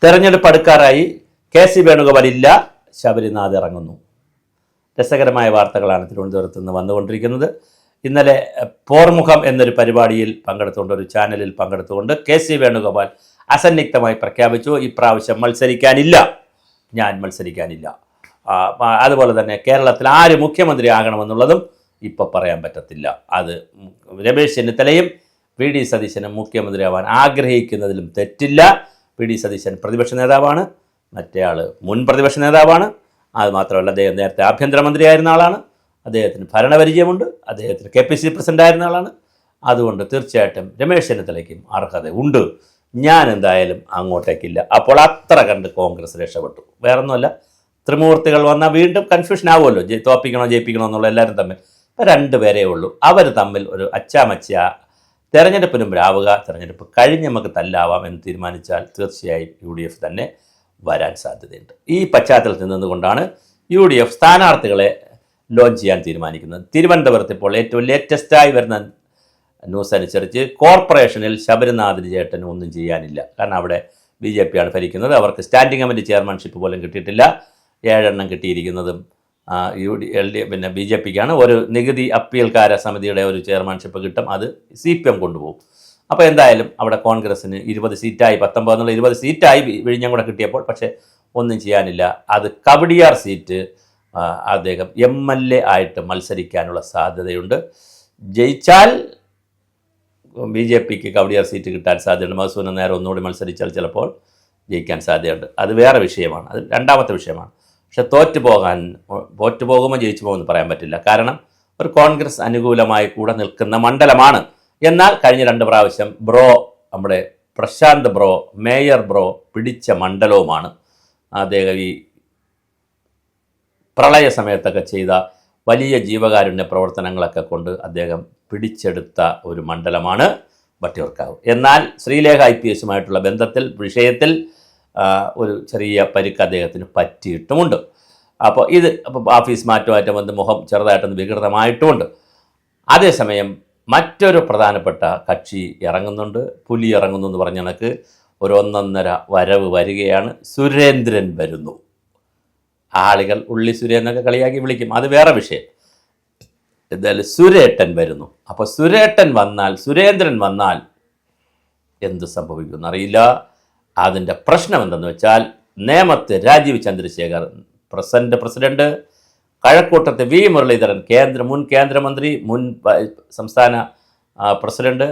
തെരഞ്ഞെടുപ്പ് അടുക്കാറായി. K C Venugopal ഇല്ല, ശബരിനാഥ് ഇറങ്ങുന്നു. രസകരമായ വാർത്തകളാണ് തിരുവനന്തപുരത്ത് നിന്ന് വന്നുകൊണ്ടിരിക്കുന്നത്. ഇന്നലെ പോർമുഖം എന്നൊരു പരിപാടിയിൽ പങ്കെടുത്തുകൊണ്ട്, ഒരു ചാനലിൽ പങ്കെടുത്തുകൊണ്ട് കെ സി വേണുഗോപാൽ അസന്നിഗ്ധമായി പ്രഖ്യാപിച്ചു, ഇപ്രാവശ്യം മത്സരിക്കാനില്ല, ഞാൻ മത്സരിക്കാനില്ല. അതുപോലെ തന്നെ കേരളത്തിൽ ആര് മുഖ്യമന്ത്രി ആകണമെന്നുള്ളതും ഇപ്പോൾ പറയാൻ പറ്റത്തില്ല. അത് രമേശ് ചെന്നിത്തലയും വി ഡി സതീശനും മുഖ്യമന്ത്രിയാവാൻ ആഗ്രഹിക്കുന്നതിലും തെറ്റില്ല. വി ഡി സതീശൻ പ്രതിപക്ഷ നേതാവാണ്, മറ്റേയാൾ മുൻ പ്രതിപക്ഷ നേതാവാണ്. അതുമാത്രമല്ല, അദ്ദേഹം നേരത്തെ ആഭ്യന്തരമന്ത്രിയായിരുന്ന ആളാണ്, അദ്ദേഹത്തിന് ഭരണപരിചയമുണ്ട്, അദ്ദേഹത്തിന് KPCC പ്രസിഡൻ്റായിരുന്ന ആളാണ്. അതുകൊണ്ട് തീർച്ചയായിട്ടും രമേശ് ചെന്നിത്തലയ്ക്കും അർഹത ഉണ്ട്. ഞാൻ എന്തായാലും അങ്ങോട്ടേക്കില്ല. അപ്പോൾ അത്ര കണ്ട് കോൺഗ്രസ് രക്ഷപ്പെട്ടു. വേറൊന്നുമല്ല, ത്രിമൂർത്തികൾ വന്നാൽ വീണ്ടും കൺഫ്യൂഷൻ ആവുമല്ലോ, തോപ്പിക്കണോ ജയിപ്പിക്കണോ എന്നുള്ള എല്ലാവരും തമ്മിൽ. ഇപ്പോൾ 2 പേരേ ഉള്ളൂ. അവർ തമ്മിൽ ഒരു അച്ചാമച്ച തെരഞ്ഞെടുപ്പിനും രാവുക, തെരഞ്ഞെടുപ്പ് കഴിഞ്ഞ് നമുക്ക് തല്ലാവാം എന്ന് തീരുമാനിച്ചാൽ തീർച്ചയായും UDF തന്നെ വരാൻ സാധ്യതയുണ്ട്. ഈ പശ്ചാത്തലത്തിൽ നിന്നുകൊണ്ടാണ് UDF സ്ഥാനാർത്ഥികളെ ലോഞ്ച് ചെയ്യാൻ തീരുമാനിക്കുന്നത്. തിരുവനന്തപുരത്ത് ഇപ്പോൾ ഏറ്റവും ലേറ്റസ്റ്റായി വരുന്ന ന്യൂസ് അനുസരിച്ച് കോർപ്പറേഷനിൽ ശബരിനാഥിന് ചേട്ടന് ഒന്നും ചെയ്യാനില്ല. കാരണം അവിടെ BJP ആണ് ഭരിക്കുന്നത്. അവർക്ക് സ്റ്റാൻഡിംഗ് കമ്മിറ്റി ചെയർമാൻഷിപ്പ് പോലും കിട്ടിയിട്ടില്ല. 7 എണ്ണം കിട്ടിയിരിക്കുന്നതും BJPക്കാണ്. ഒരു നികുതി അപ്പീൽക്കാര സമിതിയുടെ ഒരു ചെയർമാൻഷിപ്പ് കിട്ടും, അത് CPM കൊണ്ടുപോകും. അപ്പോൾ എന്തായാലും അവിടെ കോൺഗ്രസ്സിന് 20 സീറ്റായി, 19 എന്നുള്ള 20 സീറ്റായി വിഴിഞ്ഞം കൂടെ കിട്ടിയപ്പോൾ. പക്ഷേ ഒന്നും ചെയ്യാനില്ല. അത് കവടിയാർ സീറ്റ് അദ്ദേഹം MLA ആയിട്ട് മത്സരിക്കാനുള്ള സാധ്യതയുണ്ട്. ജയിച്ചാൽ BJPക്ക് കവടിയാർ സീറ്റ് കിട്ടാൻ സാധ്യതയുണ്ട്. മധുസൂദനൻ നായർ ഒന്നുകൂടി മത്സരിച്ചാൽ ചിലപ്പോൾ ജയിക്കാൻ സാധ്യതയുണ്ട്. അത് വേറെ വിഷയമാണ്, അത് രണ്ടാമത്തെ വിഷയമാണ്. പക്ഷെ തോറ്റു പോകുമ്പോൾ ജയിച്ചു പോകുമെന്ന് പറയാൻ പറ്റില്ല. കാരണം ഒരു കോൺഗ്രസ് അനുകൂലമായി കൂടെ നിൽക്കുന്ന മണ്ഡലമാണ്. എന്നാൽ കഴിഞ്ഞ 2 പ്രാവശ്യം നമ്മുടെ പ്രശാന്ത് മേയർ പിടിച്ച മണ്ഡലവുമാണ്. അദ്ദേഹം ഈ പ്രളയ സമയത്തൊക്കെ ചെയ്ത വലിയ ജീവകാരുണ്യ പ്രവർത്തനങ്ങളൊക്കെ കൊണ്ട് അദ്ദേഹം പിടിച്ചെടുത്ത ഒരു മണ്ഡലമാണ് വട്ടിയൂർക്കാവ്. എന്നാൽ ശ്രീലേഖ IPSുമായിട്ടുള്ള വിഷയത്തിൽ ഒരു ചെറിയ പരിക്ക് അദ്ദേഹത്തിന് പറ്റിയിട്ടുമുണ്ട്. അപ്പോൾ ഓഫീസ് മാറ്റമായിട്ട് വന്ന് മുഖം ചെറുതായിട്ടൊന്ന് വികൃതമായിട്ടുമുണ്ട്. അതേസമയം മറ്റൊരു പ്രധാനപ്പെട്ട കക്ഷി ഇറങ്ങുന്നുണ്ട്, പുലി ഇറങ്ങുന്നു എന്ന് പറഞ്ഞ കണക്ക് ഒരു 1.5 വരവ് വരികയാണ്. സുരേന്ദ്രൻ വരുന്നു. ആളുകൾ ഉള്ളി സുരേന്ദ്രനൊക്കെ കളിയാക്കി വിളിക്കും, അത് വേറെ വിഷയം. എന്തായാലും സുരേട്ടൻ വരുന്നു. അപ്പോൾ സുരേന്ദ്രൻ വന്നാൽ എന്ത് സംഭവിക്കുമെന്നറിയില്ല. അതിൻ്റെ പ്രശ്നം എന്തെന്ന് വെച്ചാൽ, നേമത്ത് രാജീവ് ചന്ദ്രശേഖർ പ്രസിഡന്റ്, കഴക്കൂട്ടത്ത് V മുരളീധരൻ മുൻ കേന്ദ്രമന്ത്രി, മുൻ സംസ്ഥാന പ്രസിഡന്റ്,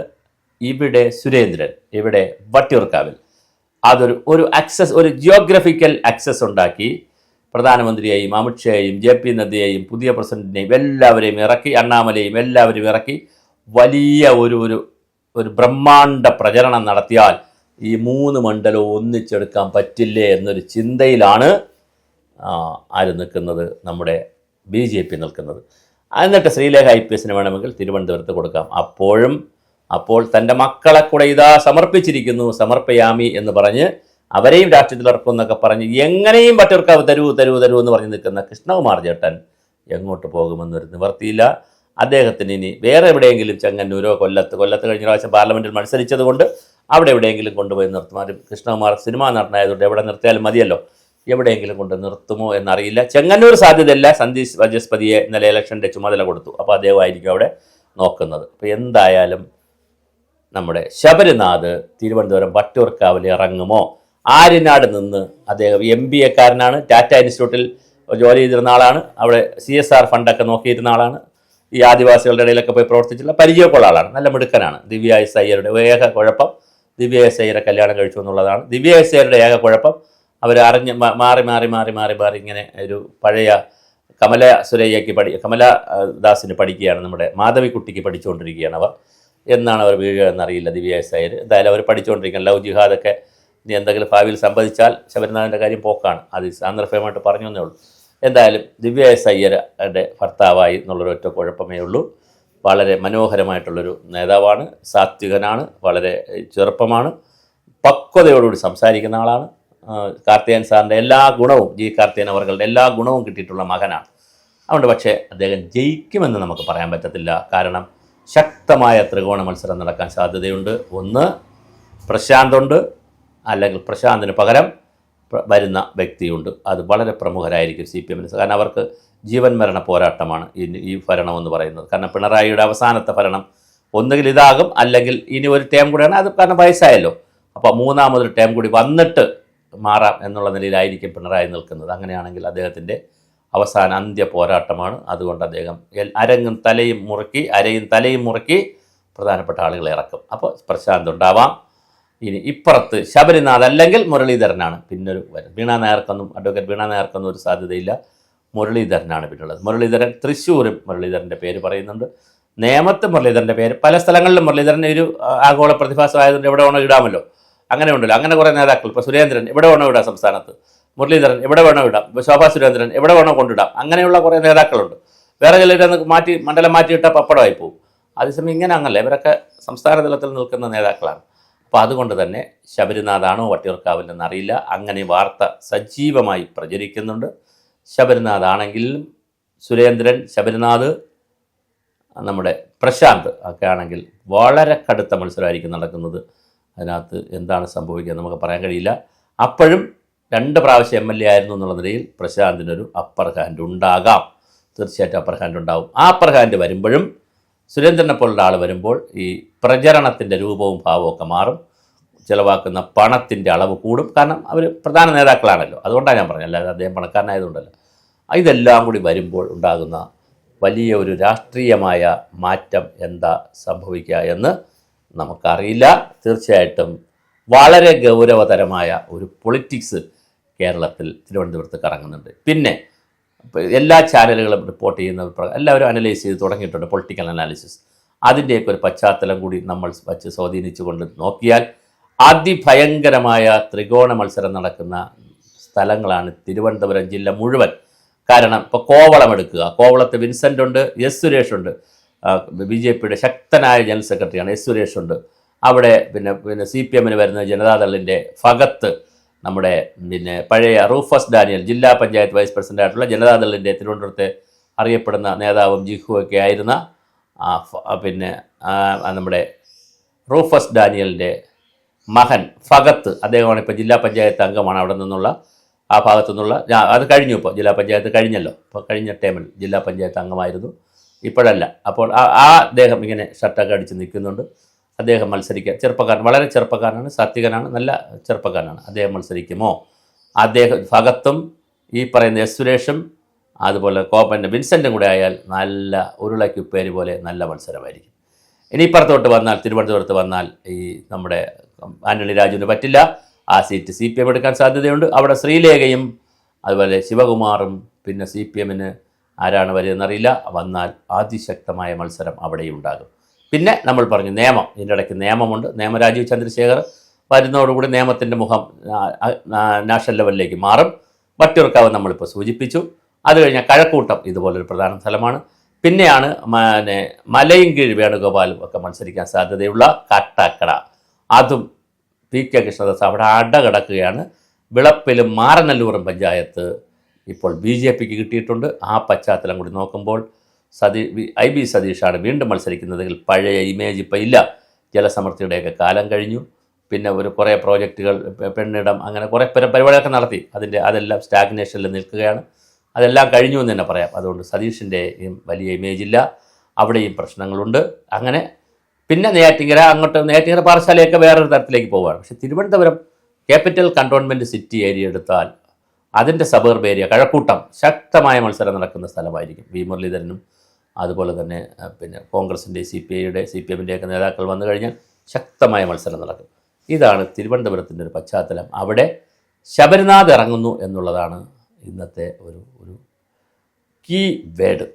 ഇവിടെ സുരേന്ദ്രൻ, ഇവിടെ വട്ടിയൂർക്കാവിൽ. ഒരു ജിയോഗ്രഫിക്കൽ ആക്സസ് ഉണ്ടാക്കി പ്രധാനമന്ത്രിയെയും അമിത്ഷായെയും JP നദ്ദയെയും പുതിയ പ്രസിഡന്റിനെയും എല്ലാവരെയും ഇറക്കി, അണ്ണാമലയും എല്ലാവരും ഇറക്കി വലിയ ഒരു ബ്രഹ്മാണ്ഡ പ്രചരണം നടത്തിയാൽ ഈ 3 മണ്ഡലവും ഒന്നിച്ചെടുക്കാൻ പറ്റില്ലേ എന്നൊരു ചിന്തയിലാണ് ആര് നിൽക്കുന്നത്, നമ്മുടെ BJP നിൽക്കുന്നത്. എന്നിട്ട് ശ്രീലേഖ IPSന് വേണമെങ്കിൽ തിരുവനന്തപുരത്ത് കൊടുക്കാം. അപ്പോൾ തൻ്റെ മക്കളെ കൂടെ ഇതാ സമർപ്പിച്ചിരിക്കുന്നു, സമർപ്പയാമി എന്ന് പറഞ്ഞ് അവരെയും രാഷ്ട്രീയത്തിൽ ഇറക്കുമെന്നൊക്കെ പറഞ്ഞ് എങ്ങനെയും വട്ടിയൂർക്കാവ് തരൂ എന്ന് പറഞ്ഞ് നിൽക്കുന്ന കൃഷ്ണകുമാർ ചേട്ടൻ എങ്ങോട്ട് പോകുമെന്നൊരു നിവർത്തിയില്ല. അദ്ദേഹത്തിന് ഇനി വേറെ എവിടെയെങ്കിലും ചെങ്ങന്നൂരോ കൊല്ലത്ത് കഴിഞ്ഞ പ്രാവശ്യം പാർലമെൻറ്റിൽ മത്സരിച്ചതുകൊണ്ട് അവിടെ എവിടെയെങ്കിലും കൊണ്ടുപോയി നിർത്തും. കൃഷ്ണകുമാർ സിനിമാ നടനായതുകൊണ്ട് എവിടെ നിർത്തിയാലും മതിയല്ലോ, എവിടെയെങ്കിലും കൊണ്ട് നിർത്തുമോ എന്നറിയില്ല. ചെങ്ങന്നൂർ സാധ്യതയില്ല. സന്ദീപ് വജസ്പതിയെ ഇന്നലെ ഇലക്ഷൻ്റെ ചുമതല കൊടുത്തു, അപ്പോൾ അദ്ദേഹമായിരിക്കും അവിടെ നോക്കുന്നത്. അപ്പോൾ എന്തായാലും നമ്മുടെ ശബരിനാഥ് തിരുവനന്തപുരം വട്ടിയൂർക്കാവിൽ ഇറങ്ങുമോ? ആര്യനാട് നിന്ന് അദ്ദേഹം MBA-കാരനാണ്, ടാറ്റ ഇൻസ്റ്റിറ്റ്യൂട്ടിൽ ജോലി ചെയ്തിരുന്ന ആളാണ്, അവിടെ CSR ഫണ്ടൊക്കെ നോക്കിയിരുന്ന ആളാണ്, ഈ ആദിവാസികളുടെ ഇടയിലൊക്കെ പോയി പ്രവർത്തിച്ചിട്ടുള്ള പരിചയമൊക്കെയുള്ള ആളാണ്, നല്ല മിടുക്കനാണ്. ദിവ്യ എസ് അയ്യരുടെ ഏക കുഴപ്പം ദിവ്യ എസ് അയ്യരെ കല്യാണം കഴിച്ചു എന്നുള്ളതാണ്. ദിവ്യ എസ് അയ്യരുടെ ഏക കുഴപ്പം അവർ മാറി ഇങ്ങനെ ഒരു പഴയ കമലദാസിന് പഠിക്കുകയാണ്, നമ്മുടെ മാധവിക്കുട്ടിക്ക് പഠിച്ചുകൊണ്ടിരിക്കുകയാണ് അവർ. എന്നാണ് അവർ വീഴുക എന്നറിയില്ല ദിവ്യ എസ് അയ്യർ. എന്തായാലും അവർ പഠിച്ചുകൊണ്ടിരിക്കുകയാണ്. ലവ് ജിഹാദൊക്കെ ഇനി എന്തെങ്കിലും ഭാവിയിൽ സംഭവിച്ചാൽ ശബരിനാഥിൻ്റെ കാര്യം പോക്കാണ്, അത് സാന്ദർഭ്യമായിട്ട് പറഞ്ഞു എന്നേ ഉള്ളൂ. എന്തായാലും ദിവ്യ എസ് അയ്യരുടെ ഭർത്താവായി എന്നുള്ളൊരു ഒറ്റ കുഴപ്പമേ ഉള്ളൂ. വളരെ മനോഹരമായിട്ടുള്ളൊരു നേതാവാണ്, സാത്വികനാണ്, വളരെ ചെറുപ്പമാണ്, പക്വതയോടുകൂടി സംസാരിക്കുന്ന ആളാണ്. കാർത്തികേയൻ സാറിൻ്റെ എല്ലാ ഗുണവും, കാർത്തികേയൻ അവരുടെ എല്ലാ ഗുണവും കിട്ടിയിട്ടുള്ള മകനാണ്. അതുകൊണ്ട് പക്ഷേ അദ്ദേഹം ജയിക്കുമെന്ന് നമുക്ക് പറയാൻ പറ്റത്തില്ല. കാരണം ശക്തമായ ത്രികോണ മത്സരം നടക്കാൻ സാധ്യതയുണ്ട്. ഒന്ന് പ്രശാന്തുണ്ട്, അല്ലെങ്കിൽ പ്രശാന്തിന് പകരം വരുന്ന വ്യക്തിയുണ്ട്. അത് വളരെ പ്രമുഖരായിരിക്കും CPM-ന്. കാരണം അവർക്ക് ജീവൻ മരണ പോരാട്ടമാണ് ഈ ഭരണമെന്ന് പറയുന്നത്. കാരണം പിണറായിയുടെ അവസാനത്തെ ഭരണം ഒന്നുകിൽ ഇതാകും, അല്ലെങ്കിൽ ഇനി ഒരു ടേം കൂടെയാണ്. അത് കാരണം വയസ്സായല്ലോ, അപ്പോൾ മൂന്നാമതൊരു ടേം കൂടി വന്നിട്ട് മാറാം എന്നുള്ള നിലയിലായിരിക്കും പിണറായി നിൽക്കുന്നത്. അങ്ങനെയാണെങ്കിൽ അദ്ദേഹത്തിൻ്റെ അവസാന അന്ത്യ പോരാട്ടമാണ്. അതുകൊണ്ട് അദ്ദേഹം അരയും തലയും മുറുക്കി പ്രധാനപ്പെട്ട ആളുകളെ ഇറക്കും. അപ്പോൾ പ്രശാന്ത് ഉണ്ടാവാം. ഇനി ഇപ്പുറത്ത് ശബരിനാഥ് അല്ലെങ്കിൽ മുരളീധരനാണ് പിന്നൊരു അഡ്വക്കേറ്റ് വീണ നായർക്കൊന്നും ഒരു സാധ്യതയില്ല. മുരളീധരനാണ് പിന്നുള്ളത്. മുരളീധരൻ തൃശ്ശൂരും മുരളീധരൻ്റെ പേര് പറയുന്നുണ്ട്. നേമത്ത് മുരളീധരൻ്റെ പേര്, പല സ്ഥലങ്ങളിലും മുരളീധരൻ ഒരു ആഗോള പ്രതിഭാസമായതുകൊണ്ട് എവിടെ വേണോ ഇടാമല്ലോ. അങ്ങനെ ഉണ്ടല്ലോ, അങ്ങനെ കുറേ നേതാക്കൾ. ഇപ്പോൾ സുരേന്ദ്രൻ എവിടെ വേണോ ഇടാം സംസ്ഥാനത്ത്, മുരളീധരൻ എവിടെ വേണോ ഇടാം, ശോഭാ സുരേന്ദ്രൻ എവിടെ വേണോ കൊണ്ടിടാം. അങ്ങനെയുള്ള കുറേ നേതാക്കളുണ്ട്. വേറെ ചിലരൊന്ന് മണ്ഡലം മാറ്റിയിട്ടാൽ പപ്പടമായി പോകും. അതേസമയം ഇങ്ങനെ അങ്ങല്ല, ഇവരൊക്കെ സംസ്ഥാന തലത്തിൽ നിൽക്കുന്ന നേതാക്കളാണ്. അപ്പോൾ അതുകൊണ്ട് തന്നെ ശബരിനാഥാണോ വട്ടിയൂർക്കാവിലെന്ന് അറിയില്ല. അങ്ങനെ വാർത്ത സജീവമായി പ്രചരിക്കുന്നുണ്ട്. ശബരിനാഥ് ആണെങ്കിലും സുരേന്ദ്രൻ, ശബരിനാഥ്, നമ്മുടെ പ്രശാന്ത് ഒക്കെ ആണെങ്കിൽ വളരെ കടുത്ത മത്സരമായിരിക്കും നടക്കുന്നത്. അതിനകത്ത് എന്താണ് സംഭവിക്കുക നമുക്ക് പറയാൻ കഴിയില്ല. അപ്പോഴും 2 പ്രാവശ്യം MLA ആയിരുന്നു എന്നുള്ള നിലയിൽ പ്രശാന്തിനൊരു അപ്പർ ഹാൻഡ് ഉണ്ടാകാം. തീർച്ചയായിട്ടും അപ്പർ ഹാൻഡ് ഉണ്ടാവും. ആ അപ്പർ ഹാൻഡ് വരുമ്പോഴും സുരേന്ദ്രനെ പോലുള്ള ആൾ വരുമ്പോൾ ഈ പ്രചരണത്തിൻ്റെ രൂപവും ഭാവവും ഒക്കെ മാറും. ചിലവാക്കുന്ന പണത്തിൻ്റെ അളവ് കൂടും. കാരണം അവർ പ്രധാന നേതാക്കളാണല്ലോ, അതുകൊണ്ടാണ് ഞാൻ പറഞ്ഞത്, അല്ലാതെ അദ്ദേഹം പണക്കാരനായതുകൊണ്ടല്ല. ഇതെല്ലാം കൂടി വരുമ്പോൾ ഉണ്ടാകുന്ന വലിയ ഒരു രാഷ്ട്രീയമായ മാറ്റം എന്താ സംഭവിക്കുക എന്ന് നമുക്കറിയില്ല. തീർച്ചയായിട്ടും വളരെ ഗൗരവതരമായ ഒരു പൊളിറ്റിക്സ് കേരളത്തിൽ തിരുവനന്തപുരത്ത് കറങ്ങുന്നുണ്ട്. പിന്നെ എല്ലാ ചാനലുകളും റിപ്പോർട്ട് ചെയ്യുന്ന എല്ലാവരും അനലൈസ് ചെയ്ത് തുടങ്ങിയിട്ടുണ്ട്, പൊളിറ്റിക്കൽ അനാലിസിസ്. അതിൻ്റെയൊക്കെ ഒരു പശ്ചാത്തലം കൂടി നമ്മൾ വച്ച് സ്വാധീനിച്ചുകൊണ്ട് നോക്കിയാൽ അതിഭയങ്കരമായ ത്രികോണ മത്സരം നടക്കുന്ന സ്ഥലങ്ങളാണ് തിരുവനന്തപുരം ജില്ല മുഴുവൻ. കാരണം ഇപ്പോൾ കോവളം എടുക്കുക, കോവളത്ത് വിൻസെൻ്റ് ഉണ്ട്, S സുരേഷ് ഉണ്ട്, BJPയുടെ ശക്തനായ ജനറൽ സെക്രട്ടറിയാണ് S സുരേഷ് ഉണ്ട്. അവിടെ പിന്നെ CPM-ന് വരുന്ന ജനതാദളിൻ്റെ ഫഗത്ത്, നമ്മുടെ പഴയ റൂഫസ് ഡാനിയൽ, ജില്ലാ പഞ്ചായത്ത് വൈസ് പ്രസിഡൻ്റായിട്ടുള്ള ജനതാദളിൻ്റെ തിരുവനന്തപുരത്തെ അറിയപ്പെടുന്ന നേതാവും ജിഹുവൊക്കെ ആയിരുന്ന നമ്മുടെ റൂഫസ് ഡാനിയലിൻ്റെ മകൻ ഫഗത്ത്, അദ്ദേഹമാണ് ഇപ്പോൾ ജില്ലാ പഞ്ചായത്ത് അംഗമാണ്. അവിടെ നിന്നുള്ള ആ ഭാഗത്തു നിന്നുള്ള, അത് കഴിഞ്ഞു, ഇപ്പോൾ ജില്ലാ പഞ്ചായത്ത് കഴിഞ്ഞല്ലോ, ഇപ്പോൾ കഴിഞ്ഞ ടൈമിൽ ജില്ലാ പഞ്ചായത്ത് അംഗമായിരുന്നു, ഇപ്പോഴല്ല. അപ്പോൾ അദ്ദേഹം ഇങ്ങനെ ഷർട്ടൊക്കെ അടിച്ച് നിൽക്കുന്നുണ്ട്. അദ്ദേഹം മത്സരിക്കുക, ചെറുപ്പക്കാരൻ, വളരെ ചെറുപ്പക്കാരനാണ്, സാത്വികനാണ്, നല്ല ചെറുപ്പക്കാരനാണ്. അദ്ദേഹം മത്സരിക്കുമോ? ഫഗത്തും ഈ പറയുന്ന S സുരേഷും അതുപോലെ വിൻസെൻറ്റും കൂടെ ആയാൽ നല്ല ഉരുളക്കുപ്പേരി പോലെ നല്ല മത്സരമായിരിക്കും. ഇനി ഇപ്പുറത്തോട്ട് വന്നാൽ, തിരുവനന്തപുരത്ത് വന്നാൽ, ഈ നമ്മുടെ ആന്റണി രാജുവിന് പറ്റില്ല. ആ സീറ്റ് CPM എടുക്കാൻ സാധ്യതയുണ്ട്. അവിടെ ശ്രീലേഖയും അതുപോലെ ശിവകുമാറും, പിന്നെ CPM-ന് ആരാണ് വരുന്നറിയില്ല. വന്നാൽ അതിശക്തമായ മത്സരം അവിടെയും ഉണ്ടാകും. പിന്നെ നമ്മൾ പറഞ്ഞു നിയമം, ഇതിൻ്റെ ഇടയ്ക്ക് നിയമമുണ്ട്. രാജീവ് ചന്ദ്രശേഖർ വരുന്നതോടുകൂടി നിയമത്തിൻ്റെ മുഖം നാഷണൽ ലെവലിലേക്ക് മാറും. വട്ടിയൂർക്കാവ് നമ്മളിപ്പോൾ സൂചിപ്പിച്ചു. അത് കഴിഞ്ഞാൽ കഴക്കൂട്ടം ഇതുപോലൊരു പ്രധാന സ്ഥലമാണ്. പിന്നെയാണ് മലയൻകീഴ് വേണുഗോപാലും ഒക്കെ മത്സരിക്കാൻ സാധ്യതയുള്ള കാട്ടാക്കട. അതും PK കൃഷ്ണദാസ് അവിടെ അടകിടക്കുകയാണ്. വിളപ്പിലും മാറനല്ലൂറും പഞ്ചായത്ത് ഇപ്പോൾ BJPക്ക് കിട്ടിയിട്ടുണ്ട്. ആ പശ്ചാത്തലം കൂടി നോക്കുമ്പോൾ IB സതീഷാണ് വീണ്ടും മത്സരിക്കുന്നതെങ്കിൽ പഴയ ഇമേജ് ഇപ്പോൾ ഇല്ല. ജലസമൃദ്ധിയുടെയൊക്കെ കാലം കഴിഞ്ഞു. പിന്നെ കുറേ പ്രോജക്റ്റുകൾ, പെണ്ണിടം, അങ്ങനെ കുറേ പരിപാടികളൊക്കെ നടത്തി. അതെല്ലാം സ്റ്റാഗ്നേഷനിൽ നിൽക്കുകയാണ്. അതെല്ലാം കഴിഞ്ഞു എന്ന് തന്നെ പറയാം. അതുകൊണ്ട് സതീഷിൻ്റെ വലിയ ഇമേജ് ഇല്ല, അവിടെയും പ്രശ്നങ്ങളുണ്ട്. അങ്ങനെ പിന്നെ നെയ്യാറ്റിൻകര പാറശാലയൊക്കെ വേറൊരു തരത്തിലേക്ക് പോവുകയാണ്. പക്ഷേ Thiruvananthapuram capital cantonment city area എടുത്താൽ അതിൻ്റെ സബർബ് ഏരിയ, കഴക്കൂട്ടം, ശക്തമായ മത്സരം നടക്കുന്ന സ്ഥലമായിരിക്കും. V മുരളീധരനും അതുപോലെ തന്നെ പിന്നെ കോൺഗ്രസിൻ്റെ CPM-ൻ്റെയൊക്കെ നേതാക്കൾ വന്നു കഴിഞ്ഞാൽ ശക്തമായ മത്സരം നടക്കും. ഇതാണ് തിരുവനന്തപുരത്തിൻ്റെ ഒരു പശ്ചാത്തലം. അവിടെ ശബരിനാഥ് ഇറങ്ങുന്നു എന്നുള്ളതാണ് ഇന്നത്തെ ഒരു കീ വേഡ്.